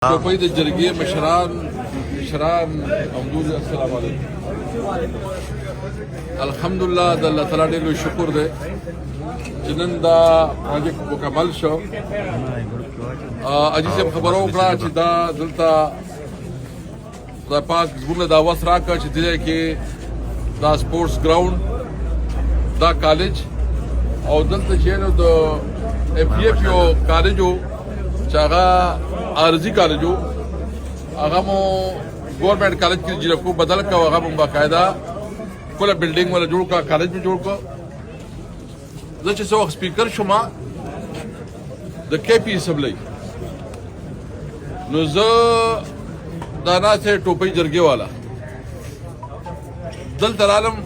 टोपई د جرګې مشران حضور السلام علیکم. الحمدلله د الله تعالی ډېر لوی شکر دی چې نن دا پروجیکټ مکمل شو. اجي صاحب خبرو وکړه چې دا دلته د پاک زموږ دا وس راکړه چې دلته کې دا سپورتس ګراوند دا کالج او دلته چې نو د اف پی اف یو کالجو چې هغه عارضی کالجو هغه مو گورنمنٹ کالج کې جوړ بدل کا هغه مو باقاعده کوله بلډینګ ولا جوړ کا کالج میں جوړ کا. زه چې څو سپیکر شوم د کې پی اسمبلی نو زه دا ناسه ټوپۍ جرګې والا دلته رالم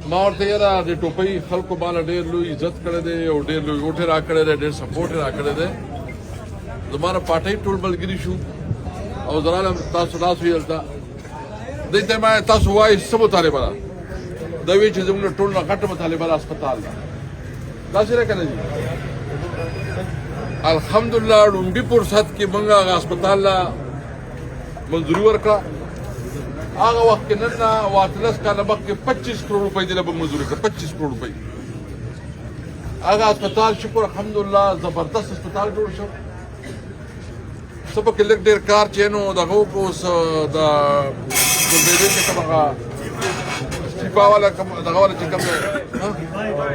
ما ورته یاره د ټوپۍ خلکو باندې ډېر لوی عزت کړی دی او ډېر لوی ووټ یې راکړی دی ډېر سپورټ یې راکړی دی. زمانه پاټۍ ټول ملګري شو او زه رالم تاسو ویل هلته دې ته ما تاسو وایئ څه مطالبه ده دا وایي چې زموږ ټول نه غټه مطالبه ده هسپتال ده داسې نه که نه دي. الحمدلله لومبي فرصت کې موږ هغه هسپتال له منظوري ورکړه. هغه وخت کې نن نه 18 کاله مخکې 25 کروڑ روپۍ دې له به منظوري کړه 25 کروڑ روپۍ. هغه هسپتال شکر الحمدلله زبردست هسپتال جوړ شو. څه پکې لږ ډېر کار چې نو دغه اوس د ګلبېدې چې کوم هغه ټیپا والا کوم دغه والا چې کوم دی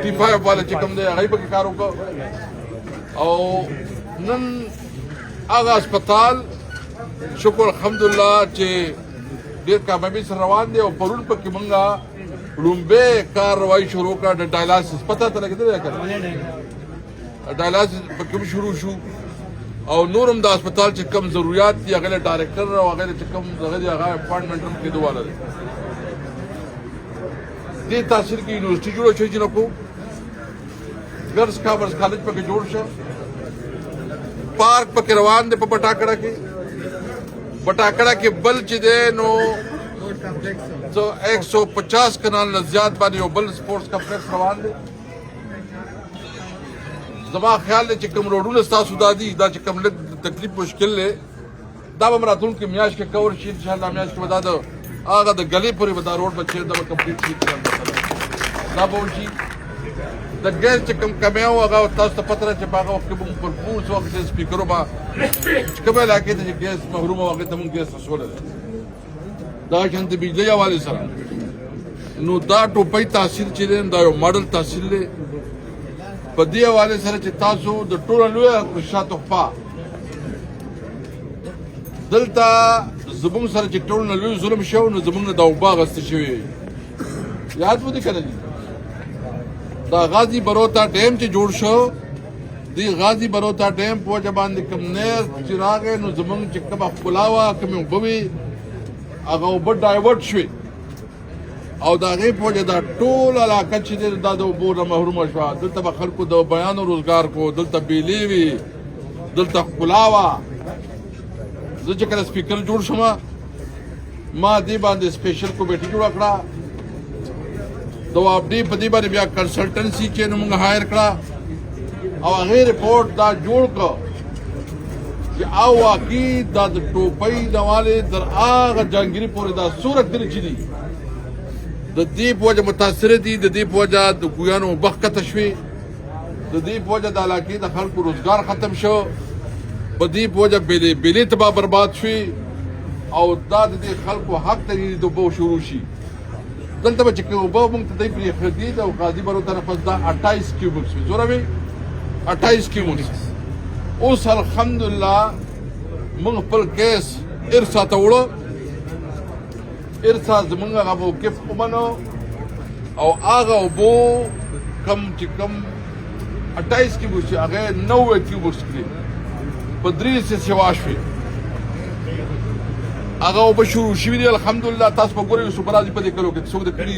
ټیپا والا چې کوم دی هغه یې پکې کار وکړ او نن هغه هسپتال شکر الحمدلله چې ډېر کامیابي سره روان دی او پرون پکې مونږه لومبۍ کاروايي شروع کړه د ډایلاسیس پته ته لګېدلی که ډایلاسیس پکې هم شروع شو او نور هم د هسپتال چې کم ضروریات دي هغه له ډایرکټر او هغه چې کم دغه دی هغه اپارټمنټ هم کېدو والا دی. دې تاثیر کې یونیورسټي جوړه شوې چې نه کو ګرلز کامرس کالج پکې جوړ شو. پارک پکې روان دی په بټاکړه کې بل چې دی نو 150 کنال نه زیات باندې یو بل سپورټس کمپلیکس روان دی. زما خیال دی چې کوم روډونه ستاسو دا دي دا چې کوم لږ تکلیف مشکل دی دا به م راتلونکې میاشت کې کور شي انشاءالله میاشت کې به دا د هغه د ګلې پورې به دا روډ به چېرته به کمپلیټ شي دا به وشي. د ګیس چې کوم کمی و هغه تاسو ته پته ده چې په هغه وخت کې به پر پور څه وخت سپیکرو به چې کومه علاقې ته چې ګیس محروم و هغې ته مونږ ګیس رسولی دی دا شان د بجلۍ حوالې سره. نو دا ټوپۍ تحصیل چې دی دا یو ماډل تحصیل دی په دې حوالې سره چې تاسو د ټوله لویه شا تحفه دلته زموږ سره چې ټول نه لوی ظلم شو نو زموږ نه دا اوبه اخیستې شوې یاد مو دي که نه دي. دا غازي بروتا ډیم چې جوړ شو دې غازي بروتا ډیم په وجه باندې کوم نیر چې راغی نو زموږ چې کومه ښکلا وه کومې اوبه وې هغه اوبه ډایورټ شوې او د هغې په وجه دا ټول علاقه چې دی دا د اوبو نه محرومه شوه. دلته به خلکو د بیان و روزګار کو دلته بیلې وي دلته ښکلا وه. زه چې کله سپیکر جوړ شوم ما دې باندې سپیشل کمیټي جوړه کړه د وابډي په دې باندې بیا کنسلټنسي چې نو موږ هایر کړه او هغې رپورټ دا جوړ کړه چې او واقعي دا د ټوپۍ د والې تر هغه جهانګیري پورې دا څومره کلي چې دي د دې په وجه متاثره دي د دې په وجه د ګویانو اوبه ښکته شوې د دې په وجه د علاقې د خلکو روزګار ختم شو په دې په وجه بیلې تباه برباد شوې او دا د دې خلکو حق ته د اوبو شروع شي. دلته به چې اوبه مونږ ته دی پرېښودي او قاضي برو طرف دا 28 کیوبکس وي زوره وي 28 کیوبکس. اوس الحمدلله مونږ خپل کیس ارسا ته وړو ارسا زمونږ هغه موقف ومنو او هغه اوبو کم چې کم 28 کیوبکس هغه 90 کیوبکس کړي په 3 سیوا شوې هغه اوبه شروع شوي دي الحمدلله. تاسو په ګورئ یوسف راځي په دې کلو کې څوک د کلي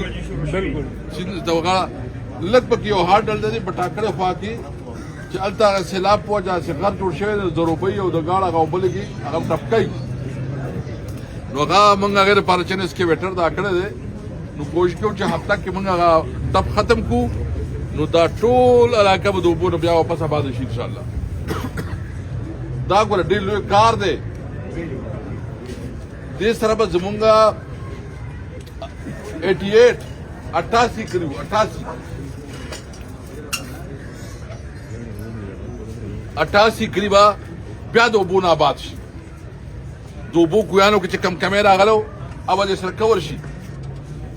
دغه لږ پکې یو هار ډل دی بټاکړې خوا کې چې هلته هغه سیلاب په وجه چې غر جوړ شوی دی د روبۍ او د ګاړه هغه اوبه لګي هغه ټپکوي نو هغه موږ هغې دپاره چې اسکیویټر دا کړی دی نو کوشش کوو چې هفته کې موږ هغه ټپ ختم کړو نو دا ټول علاقه به د اوبو نه بیا واپس آباده شي انشاءالله. دا ګوره ډېر لوی کار دی دې سره به زمونږه 88 کړي وو 88 کړي به بیا د اوبو نه آباد شي د اوبو کویانو کې چې کم کمی راغلو او به سره کور شي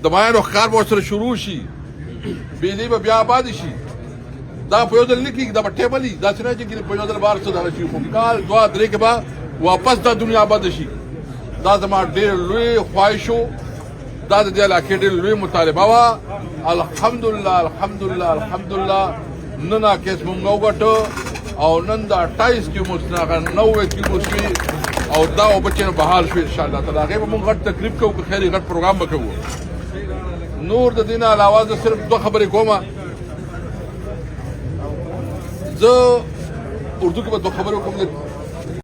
د مایانو ښکار به ورسره شروع شي بجلی به بیا آباد شي دا په یو ځل نه کېږي دا به ټیبل وي داسې نه چې په یو ځل بار څه دغه شي خو کال دوه درې کې به واپس دا دنیا آباد شي دا زما ډېر لوی خواهش و دا د دې علاقې ډېر لوی مطالبه وه الحمدلله نن کیس مونږ وګټو او نن د 28 کیوموس نه هغه 90 کیوموس شوي او دا اوبه چې بحال شوي انشاءالله تعالی هغې به مونږ غټ تقریب کوو که خیر غټ پروګرام به کوو نور د دې نه علاوه زه صرف دوه خبرې کوم زه اردو کې به دوه خبرې وکړم